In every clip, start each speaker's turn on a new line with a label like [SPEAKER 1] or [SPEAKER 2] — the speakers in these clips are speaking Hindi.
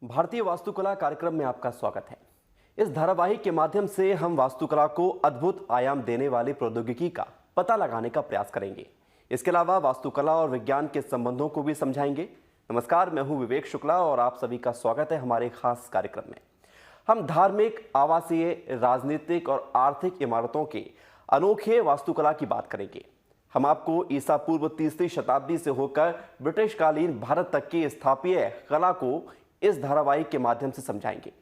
[SPEAKER 1] भारतीय वास्तुकला कार्यक्रम में आपका स्वागत है। इस धारावाहिक के माध्यम से हम वास्तुकला को अद्भुत आयाम देने वाली प्रौद्योगिकी का पता लगाने का प्रयास करेंगे। इसके अलावा वास्तुकला और विज्ञान के संबंधों को भी समझाएंगे। नमस्कार, मैं हूं विवेक शुक्ला और आप सभी का स्वागत है हमारे खास कार्यक्रम में। हम धार्मिक, आवासीय, राजनीतिक और आर्थिक इमारतों के अनोखे वास्तुकला की बात करेंगे। हम आपको ईसा पूर्व 3वीं शताब्दी से होकर ब्रिटिशकालीन भारत तक की स्थापत्य कला को इस धारावाहिक के माध्यम से समझाएंगे।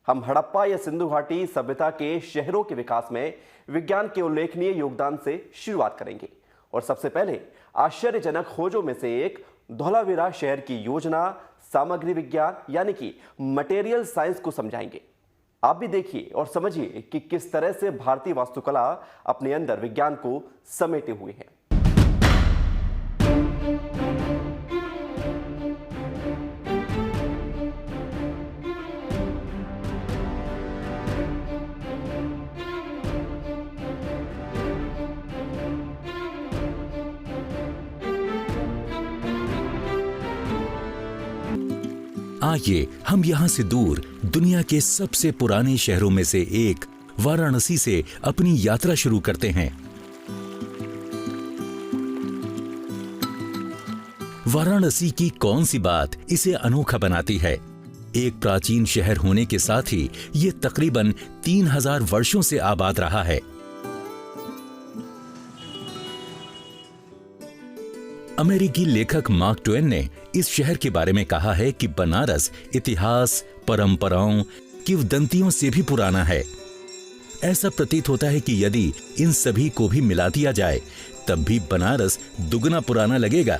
[SPEAKER 1] हम हड़प्पा या सिंधु घाटी सभ्यता के शहरों के विकास में विज्ञान के उल्लेखनीय योगदान से शुरुआत करेंगे और सबसे पहले आश्चर्यजनक खोजों में से एक धौलावीरा शहर की योजना, सामग्री विज्ञान यानी कि मटेरियल साइंस को समझाएंगे। आप भी देखिए और समझिए कि किस तरह से भारतीय वास्तुकला अपने अंदर विज्ञान को समेटे हुए है।
[SPEAKER 2] आइए हम यहाँ से दूर दुनिया के सबसे पुराने शहरों में से एक वाराणसी से अपनी यात्रा शुरू करते हैं। वाराणसी की कौन सी बात इसे अनोखा बनाती है? एक प्राचीन शहर होने के साथ ही ये तकरीबन 3000 वर्षों से आबाद रहा है। अमेरिकी लेखक मार्क ट्वेन ने इस शहर के बारे में कहा है कि बनारस इतिहास, परंपराओं, किंवदंतियों से भी पुराना है। ऐसा प्रतीत होता है कि यदि इन सभी को भी मिला दिया जाए तब भी बनारस दुगना पुराना लगेगा।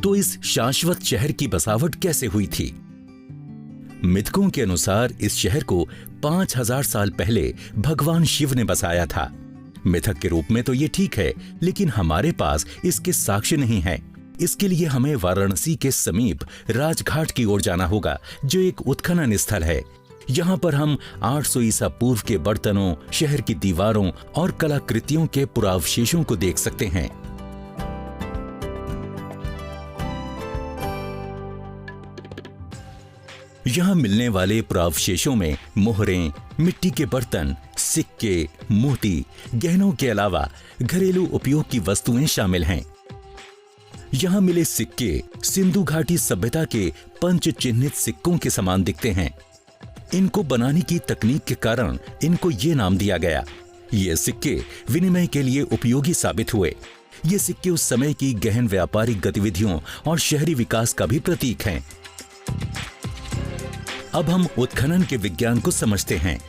[SPEAKER 2] तो इस शाश्वत शहर की बसावट कैसे हुई थी? मिथकों के अनुसार इस शहर को 5000 साल पहले भगवान शिव ने बसाया था। मिथक के रूप में तो ये ठीक है, लेकिन हमारे पास इसके साक्ष्य नहीं है। इसके लिए हमें वाराणसी के समीप राजघाट की ओर जाना होगा, जो एक उत्खनन स्थल है। यहाँ पर हम 800 ईसा पूर्व के बर्तनों, शहर की दीवारों और कलाकृतियों के पुरावशेषों को देख सकते हैं। यहाँ मिलने वाले पुरावशेषों में मोहरें, मिट्टी के बर्तन, सिक्के, मोती, गहनों के अलावा घरेलू उपयोग की वस्तुएं शामिल हैं। यहाँ मिले सिक्के सिंधु घाटी सभ्यता के पंच चिन्हित सिक्कों के समान दिखते हैं। इनको बनाने की तकनीक के कारण इनको ये नाम दिया गया। ये सिक्के विनिमय के लिए उपयोगी साबित हुए। ये सिक्के उस समय की गहन व्यापारिक गतिविधियों और शहरी विकास का भी प्रतीक हैं। अब हम उत्खनन के विज्ञान को समझते हैं।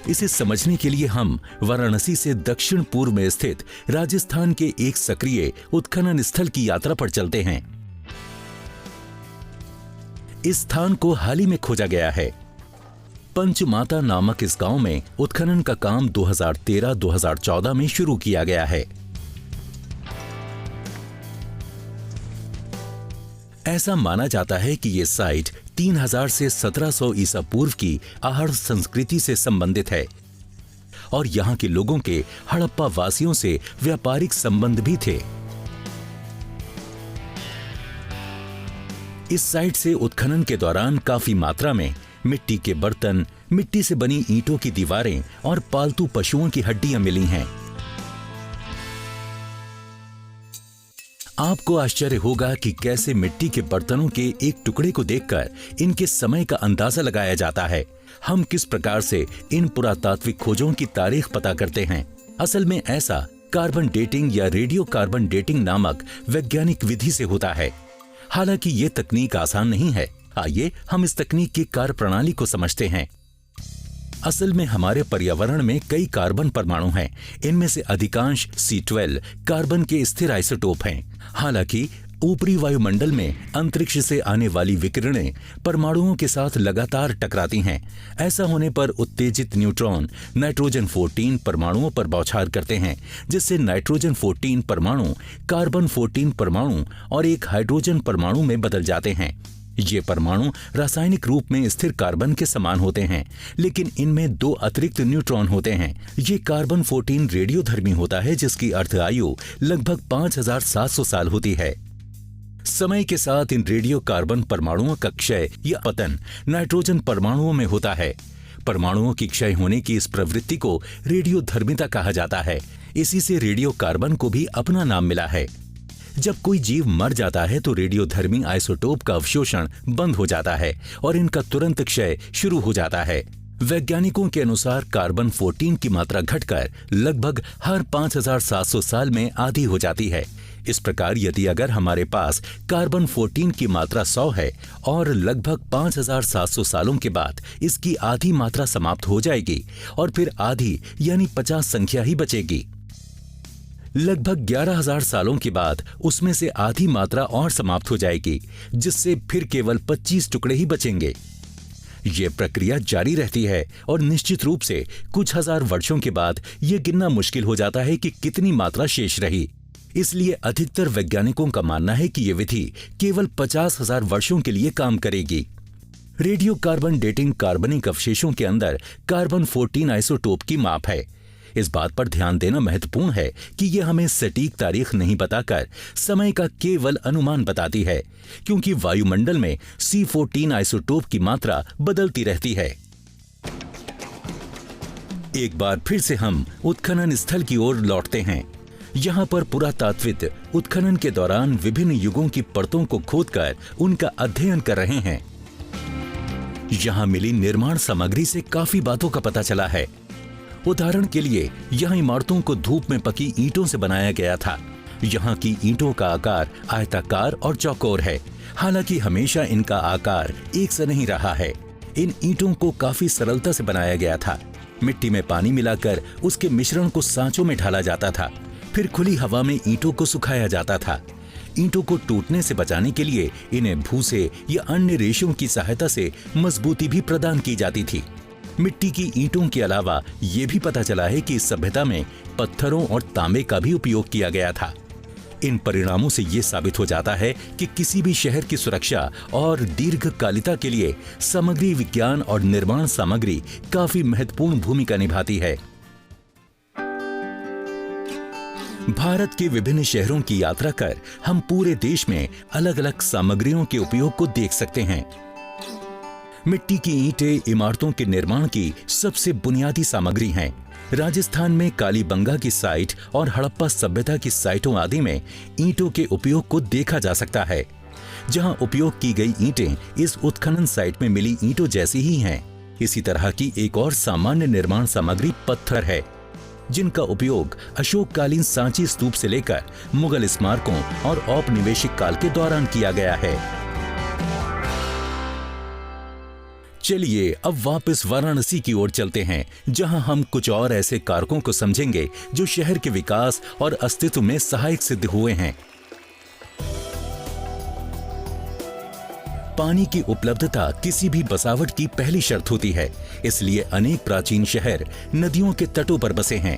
[SPEAKER 2] इसे समझने के लिए हम वाराणसी से दक्षिण पूर्व में स्थित राजस्थान के एक सक्रिय उत्खनन स्थल की यात्रा पर चलते हैं। इस स्थान को हाल ही में खोजा गया है। पंचमाता नामक इस गांव में उत्खनन का काम 2013-2014 में शुरू किया गया है। ऐसा माना जाता है कि ये साइट 3000 से 1700 ईसा पूर्व की आहड़ संस्कृति से संबंधित है और यहाँ के लोगों के हड़प्पा वासियों से व्यापारिक संबंध भी थे। इस साइट से उत्खनन के दौरान काफी मात्रा में मिट्टी के बर्तन, मिट्टी से बनी ईंटों की दीवारें और पालतू पशुओं की हड्डियां मिली हैं। आपको आश्चर्य होगा कि कैसे मिट्टी के बर्तनों के एक टुकड़े को देखकर इनके समय का अंदाजा लगाया जाता है। हम किस प्रकार से इन पुरातात्विक खोजों की तारीख पता करते हैं? असल में ऐसा कार्बन डेटिंग या रेडियो कार्बन डेटिंग नामक वैज्ञानिक विधि से होता है। हालांकि ये तकनीक आसान नहीं है। आइए हम इस तकनीक की कार्यप्रणाली को समझते हैं। असल में हमारे पर्यावरण में कई कार्बन परमाणु हैं। इनमें से अधिकांश C12 कार्बन के स्थिर आइसोटोप हैं। हालांकि ऊपरी वायुमंडल में अंतरिक्ष से आने वाली विकिरणें परमाणुओं के साथ लगातार टकराती हैं। ऐसा होने पर उत्तेजित न्यूट्रॉन नाइट्रोजन 14 परमाणुओं पर बौछार करते हैं, जिससे नाइट्रोजन 14 परमाणु कार्बन 14 परमाणु और एक हाइड्रोजन परमाणु में बदल जाते हैं। ये परमाणु रासायनिक रूप में स्थिर कार्बन के समान होते हैं, लेकिन इनमें 2 अतिरिक्त न्यूट्रॉन होते हैं। ये कार्बन 14 रेडियोधर्मी होता है, जिसकी अर्ध आयु लगभग 5700 साल होती है। समय के साथ इन रेडियो कार्बन परमाणुओं का क्षय या पतन नाइट्रोजन परमाणुओं में होता है। परमाणुओं की क्षय होने की इस प्रवृत्ति को रेडियोधर्मिता कहा जाता है। इसी से रेडियो कार्बन को भी अपना नाम मिला है। जब कोई जीव मर जाता है तो रेडियोधर्मी आइसोटोप का अवशोषण बंद हो जाता है और इनका तुरंत क्षय शुरू हो जाता है। वैज्ञानिकों के अनुसार कार्बन 14 की मात्रा घटकर लगभग हर 5700 साल में आधी हो जाती है। इस प्रकार यदि अगर हमारे पास कार्बन 14 की मात्रा 100 है और लगभग 5700 सालों के बाद इसकी आधी मात्रा समाप्त हो जाएगी और फिर आधी यानी 50 संख्या ही बचेगी। लगभग 11000 सालों के बाद उसमें से आधी मात्रा और समाप्त हो जाएगी, जिससे फिर केवल 25 टुकड़े ही बचेंगे। यह प्रक्रिया जारी रहती है और निश्चित रूप से कुछ हजार वर्षों के बाद यह गिनना मुश्किल हो जाता है कि कितनी मात्रा शेष रही। इसलिए अधिकतर वैज्ञानिकों का मानना है कि यह विधि केवल 50,000 वर्षों के लिए काम करेगी। रेडियो कार्बन डेटिंग कार्बनिक अवशेषों के अंदर कार्बन 14 आइसोटोप की माप है। इस बात पर ध्यान देना महत्वपूर्ण है कि यह हमें सटीक तारीख नहीं बताकर समय का केवल अनुमान बताती है, क्योंकि वायुमंडल में C14 आइसोटोप की मात्रा बदलती रहती है। एक बार फिर से हम उत्खनन स्थल की ओर लौटते हैं। यहाँ पर पुरातात्विद उत्खनन के दौरान विभिन्न युगों की परतों को खोदकर उनका अध्ययन कर रहे हैं। यहाँ मिली निर्माण सामग्री से काफी बातों का पता चला है। उदाहरण के लिए यहाँ इमारतों को धूप में पकी ईंटों से बनाया गया था। यहाँ की ईंटों का आकार आयताकार और चौकोर है, हालांकि हमेशा इनका आकार एक सा नहीं रहा है। इन ईंटों को काफी सरलता से बनाया गया था। मिट्टी में पानी मिलाकर उसके मिश्रण को सांचों में ढाला जाता था, फिर खुली हवा में ईंटों को सुखाया जाता था। ईंटों को टूटने से बचाने के लिए इन्हें भूसे या अन्य रेशों की सहायता से मजबूती भी प्रदान की जाती थी। मिट्टी की ईंटों के अलावा ये भी पता चला है कि इस सभ्यता में पत्थरों और तांबे का भी उपयोग किया गया था। इन परिणामों से ये साबित हो जाता है कि किसी भी शहर की सुरक्षा और दीर्घकालिकता के लिए सामग्री विज्ञान और निर्माण सामग्री काफी महत्वपूर्ण भूमिका निभाती है। भारत के विभिन्न शहरों की यात्रा कर हम पूरे देश में अलग अलग सामग्रियों के उपयोग को देख सकते हैं। मिट्टी की ईंटें इमारतों के निर्माण की सबसे बुनियादी सामग्री हैं। राजस्थान में कालीबंगा की साइट और हड़प्पा सभ्यता की साइटों आदि में ईंटों के उपयोग को देखा जा सकता है। जहां उपयोग की गई ईंटें इस उत्खनन साइट में मिली ईंटों जैसी ही हैं। इसी तरह की एक और सामान्य निर्माण सामग्री पत्थर है, जिनका उपयोग अशोककालीन सांची स्तूप से लेकर मुगल स्मारकों और औपनिवेशिक काल के दौरान किया गया है। चलिए अब वापस वाराणसी की ओर चलते हैं, जहां हम कुछ और ऐसे कारकों को समझेंगे जो शहर के विकास और अस्तित्व में सहायक सिद्ध हुए हैं। पानी की उपलब्धता किसी भी बसावट की पहली शर्त होती है, इसलिए अनेक प्राचीन शहर नदियों के तटों पर बसे हैं।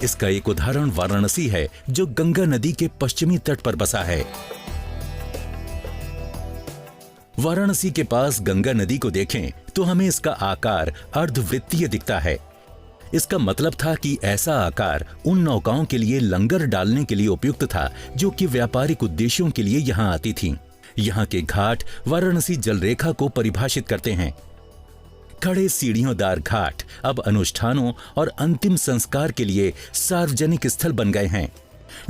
[SPEAKER 2] इसका एक उदाहरण वाराणसी है, जो गंगा नदी के पश्चिमी तट पर बसा है। वाराणसी के पास गंगा नदी को देखें तो हमें इसका आकार अर्धवृत्तीय दिखता है। इसका मतलब था कि ऐसा आकार उन नौकाओं के लिए लंगर डालने के लिए उपयुक्त था, जो कि व्यापारिक उद्देश्यों के लिए यहाँ आती थीं। यहाँ के घाट वाराणसी जलरेखा को परिभाषित करते हैं। खड़े सीढ़ियोंदार घाट अब अनुष्ठानों और अंतिम संस्कार के लिए सार्वजनिक स्थल बन गए हैं।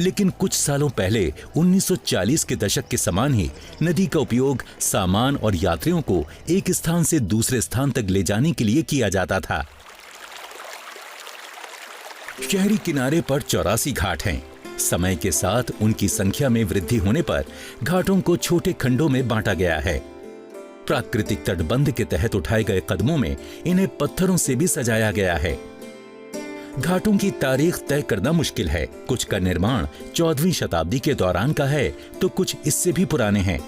[SPEAKER 2] लेकिन कुछ सालों पहले 1940 के दशक के समान ही नदी का उपयोग सामान और यात्रियों को एक स्थान से दूसरे स्थान तक ले जाने के लिए किया जाता था। शहरी किनारे पर 84 घाट हैं। समय के साथ उनकी संख्या में वृद्धि होने पर घाटों को छोटे खंडों में बांटा गया है। प्राकृतिक तटबंध के तहत उठाए गए कदमों में इन्हें पत्थरों से भी सजाया गया है। घाटों की तारीख तय करना मुश्किल है। कुछ का निर्माण 14वीं शताब्दी के दौरान का है तो कुछ इससे भी पुराने हैं।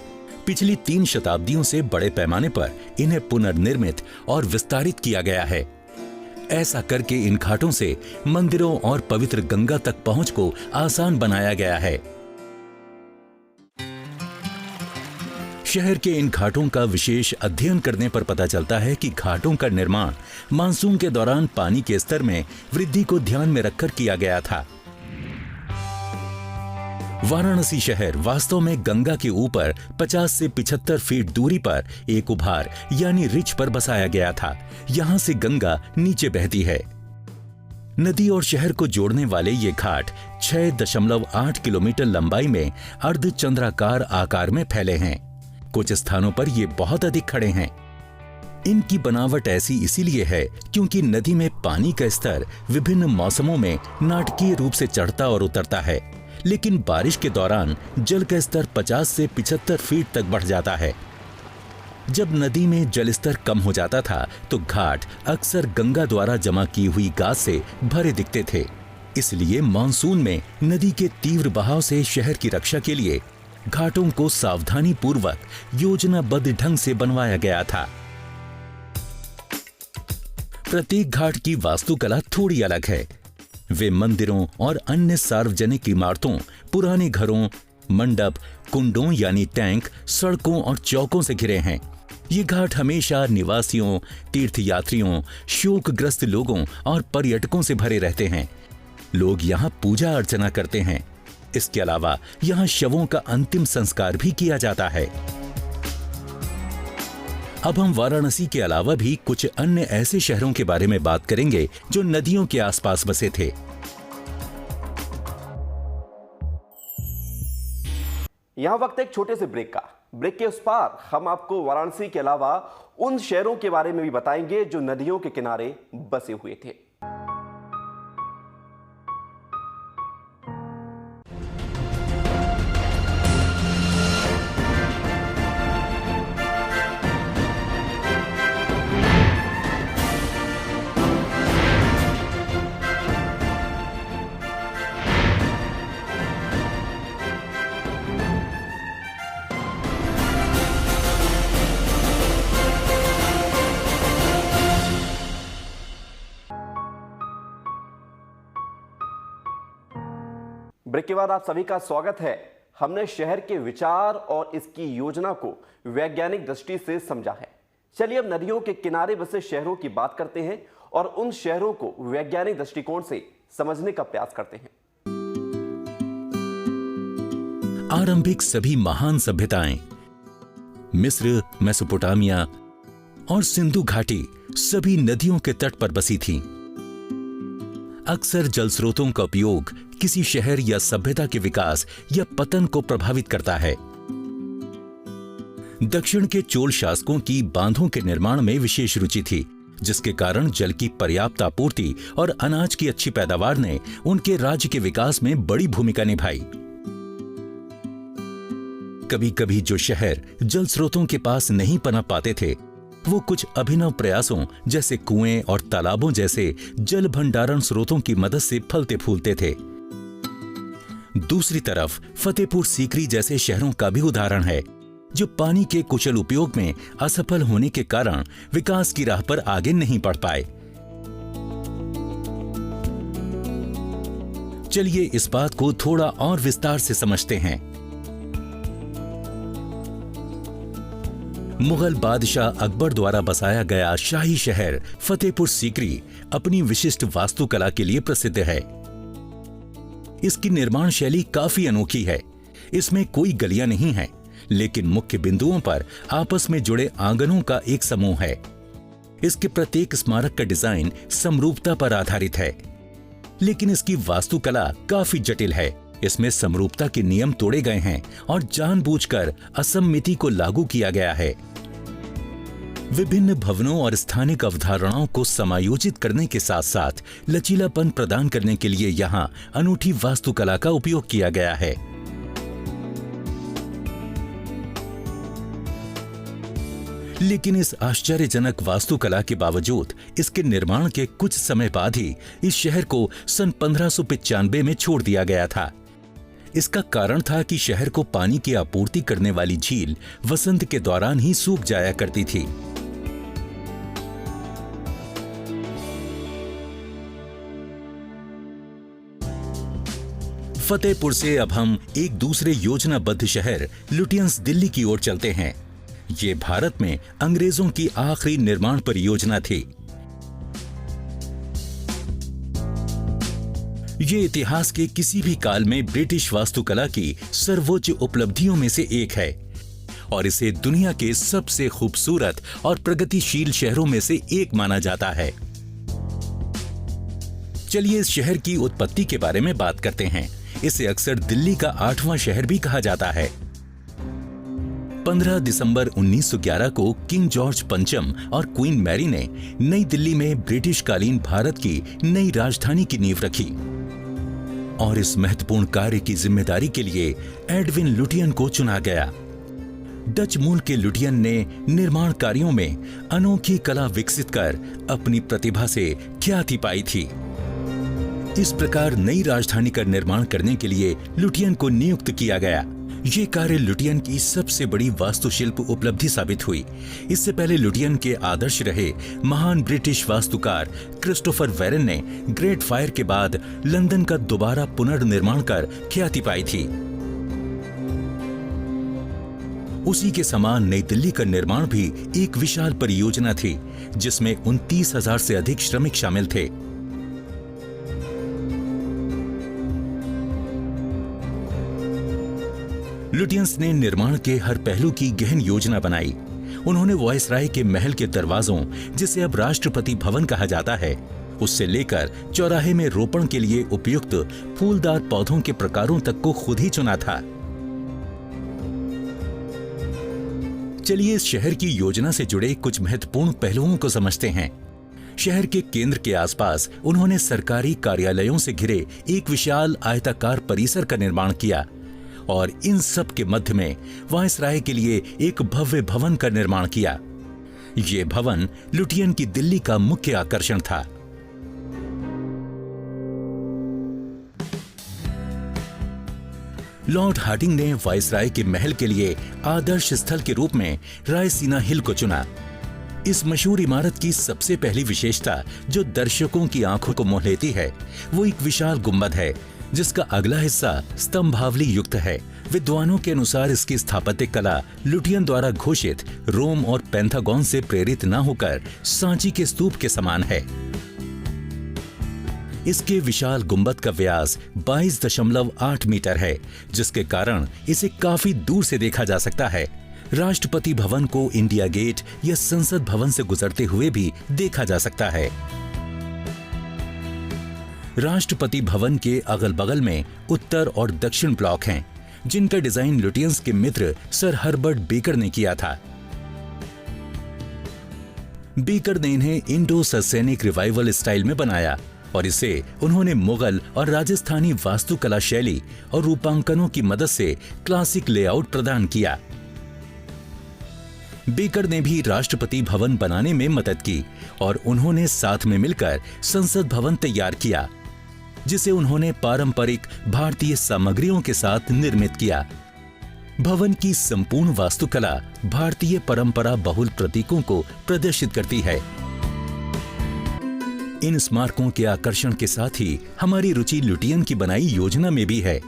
[SPEAKER 2] पिछली 3 शताब्दियों से बड़े पैमाने पर इन्हें पुनर्निर्मित और विस्तारित किया गया है। ऐसा करके इन घाटों से मंदिरों और पवित्र गंगा तक पहुंच को आसान बनाया गया है। शहर के इन घाटों का विशेष अध्ययन करने पर पता चलता है कि घाटों का निर्माण मानसून के दौरान पानी के स्तर में वृद्धि को ध्यान में रखकर किया गया था। वाराणसी शहर वास्तव में गंगा के ऊपर 50 से 75 फीट दूरी पर एक उभार यानी रिच पर बसाया गया था। यहां से गंगा नीचे बहती है। नदी और शहर को जोड़ने वाले ये घाट 6.8 किलोमीटर लंबाई में अर्धचंद्राकार आकार में फैले हैं। कुछ स्थानों पर ये बहुत अधिक खड़े हैं। इनकी बनावट ऐसी इसीलिए है क्योंकि नदी में पानी का स्तर विभिन्न मौसमों में नाटकीय रूप से चढ़ता और उतरता है, लेकिन बारिश के दौरान जल का स्तर 50 से 75 फीट तक बढ़ जाता है। जब नदी में जल स्तर कम हो जाता था तो घाट अक्सर गंगा द्वारा जमा की हुई गाद से भरे दिखते थे। इसलिए मानसून में नदी के तीव्र बहाव से शहर की रक्षा के लिए घाटों को सावधानी पूर्वक योजनाबद्ध ढंग से बनवाया गया था। प्रत्येक घाट की वास्तुकला थोड़ी अलग है। वे मंदिरों और अन्य सार्वजनिक इमारतों, पुराने घरों, मंडप, कुंडों यानी टैंक, सड़कों और चौकों से घिरे हैं। ये घाट हमेशा निवासियों, तीर्थयात्रियों, शोकग्रस्त लोगों और पर्यटकों से भरे रहते हैं। लोग यहाँ पूजा अर्चना करते हैं। इसके अलावा यहाँ शवों का अंतिम संस्कार भी किया जाता है। अब हम वाराणसी के अलावा भी कुछ अन्य ऐसे शहरों के बारे में बात करेंगे जो नदियों के आसपास बसे थे।
[SPEAKER 1] यहां वक्त एक छोटे से ब्रेक का। ब्रेक के उस पार हम आपको वाराणसी के अलावा उन शहरों के बारे में भी बताएंगे जो नदियों के किनारे बसे हुए थे। ब्रेक के बाद आप सभी का स्वागत है। हमने शहर के विचार और इसकी योजना को वैज्ञानिक दृष्टि से समझा है। चलिए अब नदियों के किनारे बसे शहरों की बात करते हैं और उन शहरों को वैज्ञानिक दृष्टिकोण से समझने का प्रयास करते हैं।
[SPEAKER 2] आरंभिक सभी महान सभ्यताएं मिस्र, मेसोपोटामिया और सिंधु घाटी सभी नदियों के तट पर बसी थीं। अक्सर जल स्रोतों का उपयोग किसी शहर या सभ्यता के विकास या पतन को प्रभावित करता है। दक्षिण के चोल शासकों की बांधों के निर्माण में विशेष रुचि थी, जिसके कारण जल की पर्याप्त आपूर्ति और अनाज की अच्छी पैदावार ने उनके राज्य के विकास में बड़ी भूमिका निभाई। कभी कभी जो शहर जल स्रोतों के पास नहीं पनप पाते थे, वो कुछ अभिनव प्रयासों जैसे कुएं और तालाबों जैसे जल भंडारण स्रोतों की मदद से फलते फूलते थे। दूसरी तरफ फतेहपुर सीकरी जैसे शहरों का भी उदाहरण है, जो पानी के कुशल उपयोग में असफल होने के कारण विकास की राह पर आगे नहीं बढ़ पाए। चलिए इस बात को थोड़ा और विस्तार से समझते हैं। मुगल बादशाह अकबर द्वारा बसाया गया शाही शहर फतेहपुर सीकरी अपनी विशिष्ट वास्तुकला के लिए प्रसिद्ध है। इसकी निर्माण शैली काफी अनोखी है। इसमें कोई गलियां नहीं है, लेकिन मुख्य बिंदुओं पर आपस में जुड़े आंगनों का एक समूह है। इसके प्रत्येक स्मारक का डिजाइन समरूपता पर आधारित है, लेकिन इसकी वास्तुकला काफी जटिल है। इसमें समरूपता के नियम तोड़े गए हैं और जानबूझकर असममिति को लागू किया गया है। विभिन्न भवनों और स्थानिक अवधारणाओं को समायोजित करने के साथ साथ लचीलापन प्रदान करने के लिए यहाँ अनूठी वास्तुकला का उपयोग किया गया है। लेकिन इस आश्चर्यजनक वास्तुकला के बावजूद इसके निर्माण के कुछ समय बाद ही इस शहर को सन 1595 में छोड़ दिया गया था। इसका कारण था कि शहर को पानी की आपूर्ति करने वाली झील वसंत के दौरान ही सूख जाया करती थी। फतेहपुर से अब हम एक दूसरे योजनाबद्ध शहर लुटियंस दिल्ली की ओर चलते हैं। ये भारत में अंग्रेजों की आखिरी निर्माण परियोजना थी। ये इतिहास के किसी भी काल में ब्रिटिश वास्तुकला की सर्वोच्च उपलब्धियों में से एक है और इसे दुनिया के सबसे खूबसूरत और प्रगतिशील शहरों में से एक माना जाता है। चलिए इस शहर की उत्पत्ति के बारे में बात करते हैं। इसे अक्सर दिल्ली का 8वां शहर भी कहा जाता है। 15 दिसंबर 1911 को किंग जॉर्ज पंचम और क्वीन मैरी ने नई दिल्ली में ब्रिटिश कालीन भारत की नई राजधानी की नींव रखी और इस महत्वपूर्ण कार्य की जिम्मेदारी के लिए एडविन लुटियन को चुना गया। डच मूल के लुटियन ने निर्माण कार्यों में अनोखी कला विकसित कर अपनी प्रतिभा से ख्याति पाई थी। इस प्रकार नई राजधानी का निर्माण करने के लिए लुटियन को नियुक्त किया गया। ये कार्य लुटियन की सबसे बड़ी वास्तुशिल्प उपलब्धि साबित हुई। इससे पहले लुटियन के आदर्श रहे महान ब्रिटिश वास्तुकार क्रिस्टोफर वेरन ने ग्रेट फायर के बाद लंदन का दोबारा पुनर्निर्माण कर ख्याति पाई थी। उसी के समान नई दिल्ली का निर्माण भी एक विशाल परियोजना थी जिसमें 29,000 से अधिक श्रमिक शामिल थे। लुटियंस ने निर्माण के हर पहलू की गहन योजना बनाई। उन्होंने वायसराय के महल के दरवाजों, जिसे अब राष्ट्रपति भवन कहा जाता है, उससे लेकर चौराहे में रोपण के लिए उपयुक्त फूलदार पौधों के प्रकारों तक को खुद ही चुना था। चलिए इस शहर की योजना से जुड़े कुछ महत्वपूर्ण पहलुओं को समझते हैं। शहर के केंद्र के आसपास उन्होंने सरकारी कार्यालयों से घिरे एक विशाल आयताकार परिसर का निर्माण किया और इन सब के मध्य में वायसराय के लिए एक भव्य भवन का निर्माण किया। यह भवन लुटियन की दिल्ली का मुख्य आकर्षण था। लॉर्ड हार्डिंग ने वायसराय के महल के लिए आदर्श स्थल के रूप में रायसीना हिल को चुना। इस मशहूर इमारत की सबसे पहली विशेषता जो दर्शकों की आंखों को मोह लेती है वो एक विशाल गुंबद है जिसका अगला हिस्सा स्तंभावली युक्त है। विद्वानों के अनुसार इसकी स्थापत्य कला लुटियन द्वारा घोषित रोम और पेंटागन से प्रेरित न होकर सांची के स्तूप के समान है। इसके विशाल गुंबद का व्यास 22.8 मीटर है जिसके कारण इसे काफी दूर से देखा जा सकता है। राष्ट्रपति भवन को इंडिया गेट या संसद भवन से गुजरते हुए भी देखा जा सकता है। राष्ट्रपति भवन के अगल बगल में उत्तर और दक्षिण ब्लॉक हैं, जिनका डिजाइन लुटियंस के मित्र सर हर्बर्ट बेकर ने किया था। बेकर ने इन्हें इंडो ससेनिक रिवाइवल स्टाइल में बनाया और इसे उन्होंने मुगल और राजस्थानी वास्तुकला शैली और रूपांकनों की मदद से क्लासिक लेआउट प्रदान किया। बेकर ने भी राष्ट्रपति भवन बनाने में मदद की और उन्होंने साथ में मिलकर संसद भवन तैयार किया जिसे उन्होंने पारंपरिक भारतीय सामग्रियों के साथ निर्मित किया। भवन की संपूर्ण वास्तुकला भारतीय परंपरा बहुल प्रतीकों को प्रदर्शित करती है। इन स्मारकों के आकर्षण के साथ ही हमारी रुचि लुटियन की बनाई योजना में भी है।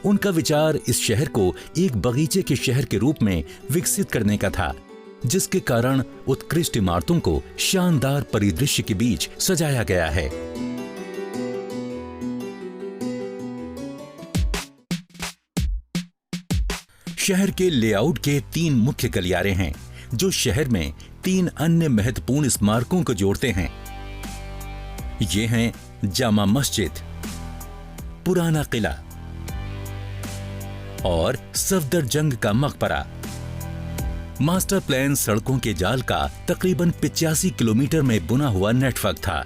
[SPEAKER 2] उनका विचार इस शहर को एक बगीचे के शहर के रूप में विकसित करने का था, जिसके कारण उत्कृष्ट इमारतों को शानदार परिदृश्य के बीच सजाया गया है। शहर के लेआउट के 3 मुख्य गलियारे हैं जो शहर में 3 अन्य महत्वपूर्ण स्मारकों को जोड़ते हैं। ये हैं जामा मस्जिद, पुराना किला और सफदरजंग का मकबरा। मास्टर प्लान सड़कों के जाल का तकरीबन 85 किलोमीटर में बुना हुआ नेटवर्क था।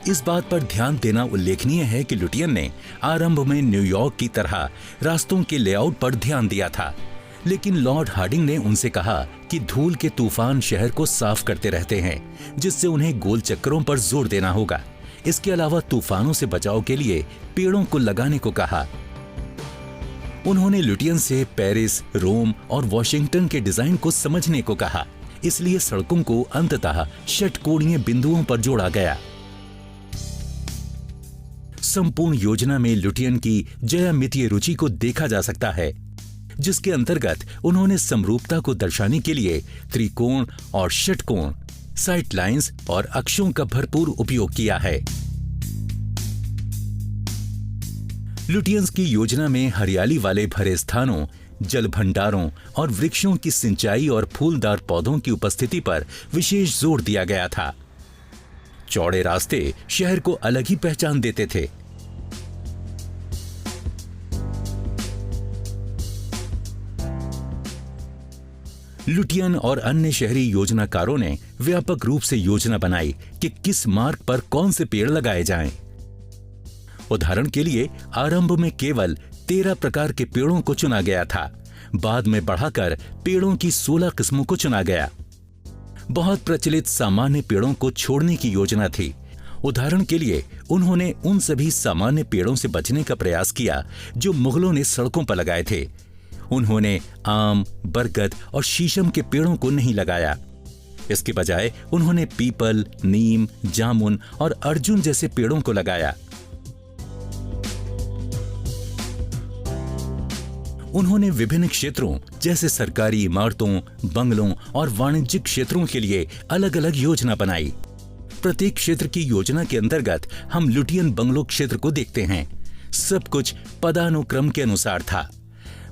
[SPEAKER 2] इस बात पर ध्यान देना उल्लेखनीय है कि लुटियन ने आरंभ में न्यूयॉर्क की तरह रास्तों के लेआउट पर ध्यान दिया था, लेकिन लॉर्ड हार्डिंग ने उनसे कहा कि धूल के तूफान शहर को साफ करते रहते हैं, जिससे उन्हें गोल चक्करों पर जोर देना होगा। इसके अलावा तूफानों से बचाव के लिए पेड़ों को लगाने को कहा। उन्होंने लुटियन से पेरिस, रोम और वॉशिंगटन के डिजाइन को समझने को कहा। इसलिए सड़कों को अंततः षटकोणीय बिंदुओं पर जोड़ा गया। संपूर्ण योजना में लुटियन की ज्यामितीय रुचि को देखा जा सकता है, जिसके अंतर्गत उन्होंने समरूपता को दर्शाने के लिए त्रिकोण और षटकोण, साइड लाइंस और अक्षों का भरपूर उपयोग किया है। लुटियंस की योजना में हरियाली वाले भरे स्थानों, जल भंडारों और वृक्षों की सिंचाई और फूलदार पौधों की उपस्थिति पर विशेष जोर दिया गया था। चौड़े रास्ते शहर को अलग ही पहचान देते थे। लुटियन और अन्य शहरी योजनाकारों ने व्यापक रूप से योजना बनाई कि किस मार्ग पर कौन से पेड़ लगाए जाएं। उदाहरण के लिए आरंभ में केवल 13 प्रकार के पेड़ों को चुना गया था। बाद में बढ़ाकर पेड़ों की 16 किस्मों को चुना गया। बहुत प्रचलित सामान्य पेड़ों को छोड़ने की योजना थी। उदाहरण के लिए उन्होंने उन सभी सामान्य पेड़ों से बचने का प्रयास किया जो मुगलों ने सड़कों पर लगाए थे। उन्होंने आम, बरगद और शीशम के पेड़ों को नहीं लगाया। इसके बजाय उन्होंने पीपल, नीम, जामुन और अर्जुन जैसे पेड़ों को लगाया। उन्होंने विभिन्न क्षेत्रों जैसे सरकारी इमारतों, बंगलों और वाणिज्यिक क्षेत्रों के लिए अलग अलग योजना बनाई। प्रत्येक क्षेत्र की योजना के अंतर्गत हम लुटियन बंगलो क्षेत्र को देखते हैं। सब कुछ पदानुक्रम के अनुसार था।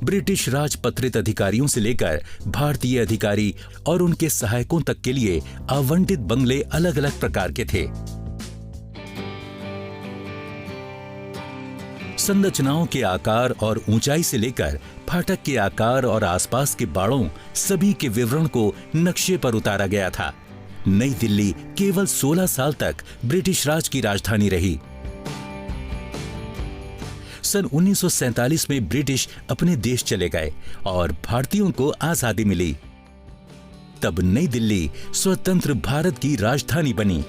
[SPEAKER 2] ब्रिटिश राजपत्रित अधिकारियों से लेकर भारतीय अधिकारी और उनके सहायकों तक के लिए आवंटित बंगले अलग अलग प्रकार के थे। संरचनाओं के आकार और ऊंचाई से लेकर फाटक के आकार और आसपास के बाड़ों सभी के विवरण को नक्शे पर उतारा गया था। नई दिल्ली केवल 16 साल तक ब्रिटिश राज की राजधानी रही। सन 1947 में ब्रिटिश अपने देश चले गए और भारतीयों को आजादी मिली। तब नई दिल्ली स्वतंत्र भारत की राजधानी बनी।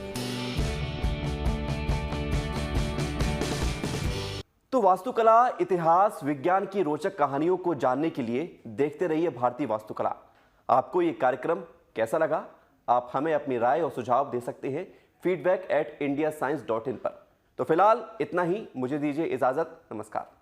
[SPEAKER 1] तो वास्तुकला, इतिहास, विज्ञान की रोचक कहानियों को जानने के लिए देखते रहिए भारतीय वास्तुकला। आपको ये कार्यक्रम कैसा लगा? आप हमें अपनी राय और सुझाव दे सकते हैं feedback@indiascience.in पर। तो फिलहाल इतना ही, मुझे दीजिए इजाजत। नमस्कार।